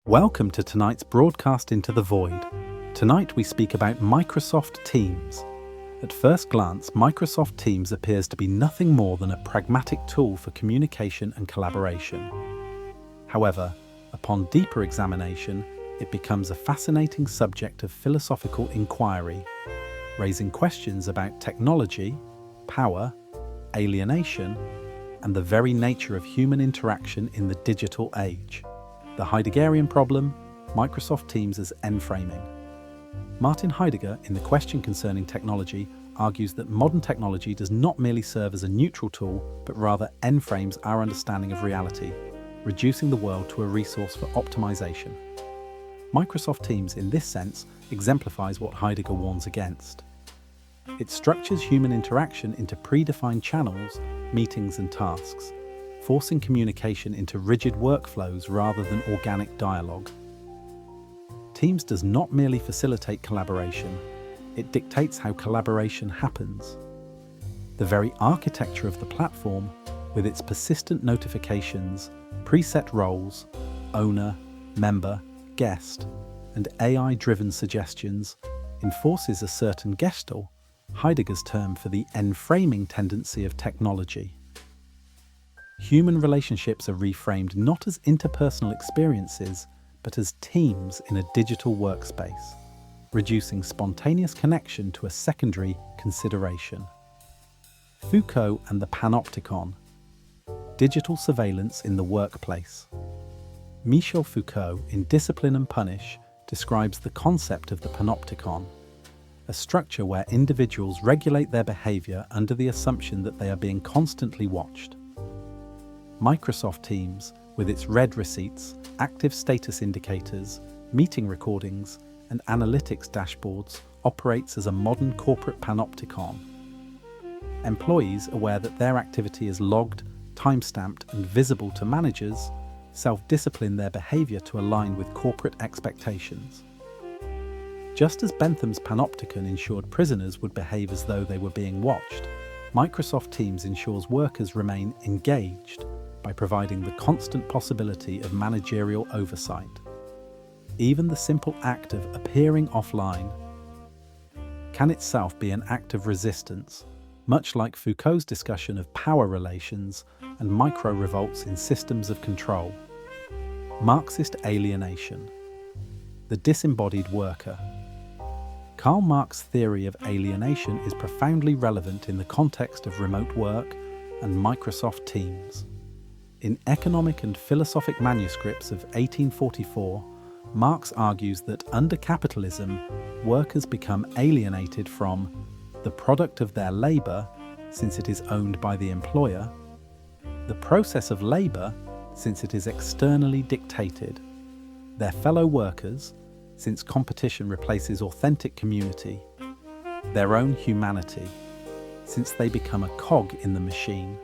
Welcome to tonight's broadcast Into the Void. Tonight we speak about Microsoft Teams. At first glance, Microsoft Teams appears to be nothing more than a pragmatic tool for communication and collaboration. However, upon deeper examination, it becomes a fascinating subject of philosophical inquiry, raising questions about technology, power, alienation, and the very nature of human interaction in the digital age. The Heideggerian problem, Microsoft Teams as Enframing. Martin Heidegger, in The Question Concerning Technology, argues that modern technology does not merely serve as a neutral tool, but rather enframes our understanding of reality, reducing the world to a resource for optimization. Microsoft Teams, in this sense, exemplifies what Heidegger warns against. It structures human interaction into predefined channels, meetings and tasks, forcing communication into rigid workflows rather than organic dialogue. Teams does not merely facilitate collaboration, it dictates how collaboration happens. The very architecture of the platform, with its persistent notifications, preset roles, owner, member, guest, and AI-driven suggestions, enforces a certain Gestalt, Heidegger's term for the enframing tendency of technology. Human relationships are reframed not as interpersonal experiences, but as teams in a digital workspace, reducing spontaneous connection to a secondary consideration. Foucault and the Panopticon. Digital surveillance in the workplace. Michel Foucault, in Discipline and Punish, describes the concept of the Panopticon, a structure where individuals regulate their behavior under the assumption that they are being constantly watched. Microsoft Teams, with its read receipts, active status indicators, meeting recordings, and analytics dashboards, operates as a modern corporate panopticon. Employees, aware that their activity is logged, time-stamped, and visible to managers, self-discipline their behavior to align with corporate expectations. Just as Bentham's Panopticon ensured prisoners would behave as though they were being watched, Microsoft Teams ensures workers remain engaged by providing the constant possibility of managerial oversight. Even the simple act of appearing offline can itself be an act of resistance, much like Foucault's discussion of power relations and micro-revolts in systems of control. Marxist alienation. The disembodied worker. Karl Marx's theory of alienation is profoundly relevant in the context of remote work and Microsoft Teams. In Economic and Philosophic Manuscripts of 1844, Marx argues that under capitalism, workers become alienated from the product of their labour, since it is owned by the employer, the process of labour, since it is externally dictated, their fellow workers, since competition replaces authentic community, their own humanity, since they become a cog in the machine.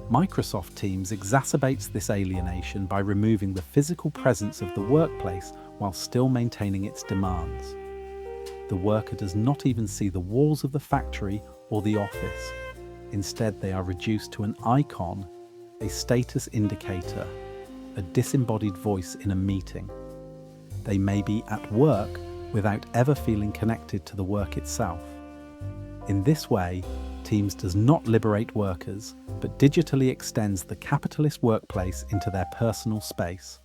Microsoft Teams exacerbates this alienation by removing the physical presence of the workplace while still maintaining its demands. The worker does not even see the walls of the factory or the office. Instead, they are reduced to an icon, a status indicator, a disembodied voice in a meeting. They may be at work without ever feeling connected to the work itself. In this way, Teams does not liberate workers, but digitally extends the capitalist workplace into their personal space,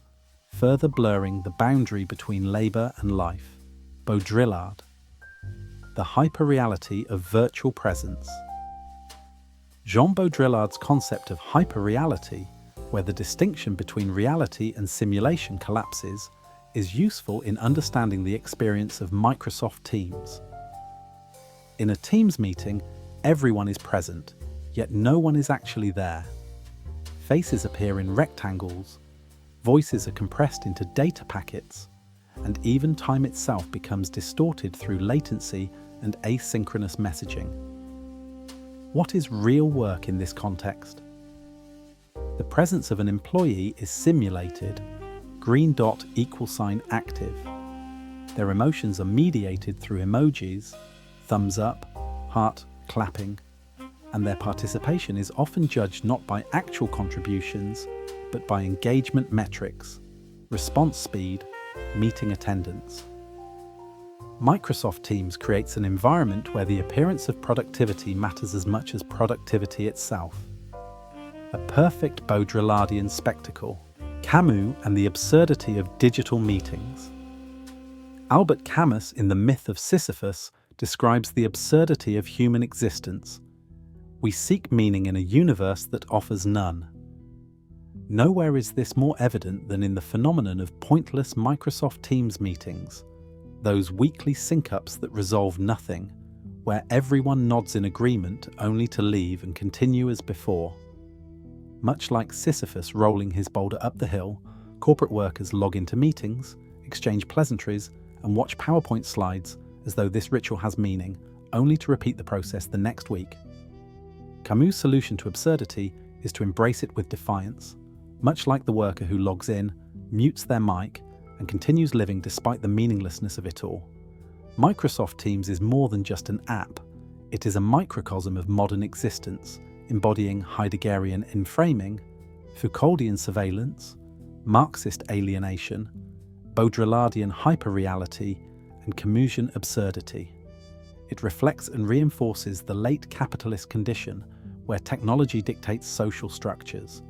further blurring the boundary between labour and life. Baudrillard. The hyperreality of virtual presence. Jean Baudrillard's concept of hyperreality, where the distinction between reality and simulation collapses, is useful in understanding the experience of Microsoft Teams. In a Teams meeting, everyone is present, yet no one is actually there. Faces appear in rectangles, voices are compressed into data packets, and even time itself becomes distorted through latency and asynchronous messaging. What is real work in this context? The presence of an employee is simulated, green dot =, active. Their emotions are mediated through emojis, thumbs up, heart, clapping, and their participation is often judged not by actual contributions, but by engagement metrics, response speed, meeting attendance. Microsoft Teams creates an environment where the appearance of productivity matters as much as productivity itself. A perfect Baudrillardian spectacle. Camus and the absurdity of digital meetings. Albert Camus, in The Myth of Sisyphus, describes the absurdity of human existence. We seek meaning in a universe that offers none. Nowhere is this more evident than in the phenomenon of pointless Microsoft Teams meetings, those weekly sync-ups that resolve nothing, where everyone nods in agreement only to leave and continue as before. Much like Sisyphus rolling his boulder up the hill, corporate workers log into meetings, exchange pleasantries, and watch PowerPoint slides as though this ritual has meaning, only to repeat the process the next week. Camus' solution to absurdity is to embrace it with defiance, much like the worker who logs in, mutes their mic, and continues living despite the meaninglessness of it all. Microsoft Teams is more than just an app. It is a microcosm of modern existence, embodying Heideggerian enframing, Foucauldian surveillance, Marxist alienation, Baudrillardian hyperreality, and Camusian absurdity. It reflects and reinforces the late capitalist condition where technology dictates social structures.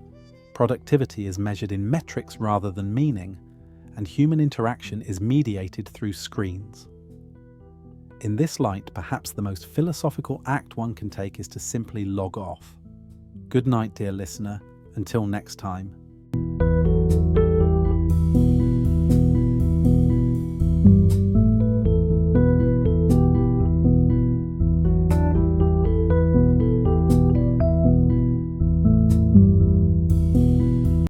Productivity is measured in metrics rather than meaning, and human interaction is mediated through screens. In this light, perhaps the most philosophical act one can take is to simply log off. Good night, dear listener. Until next time.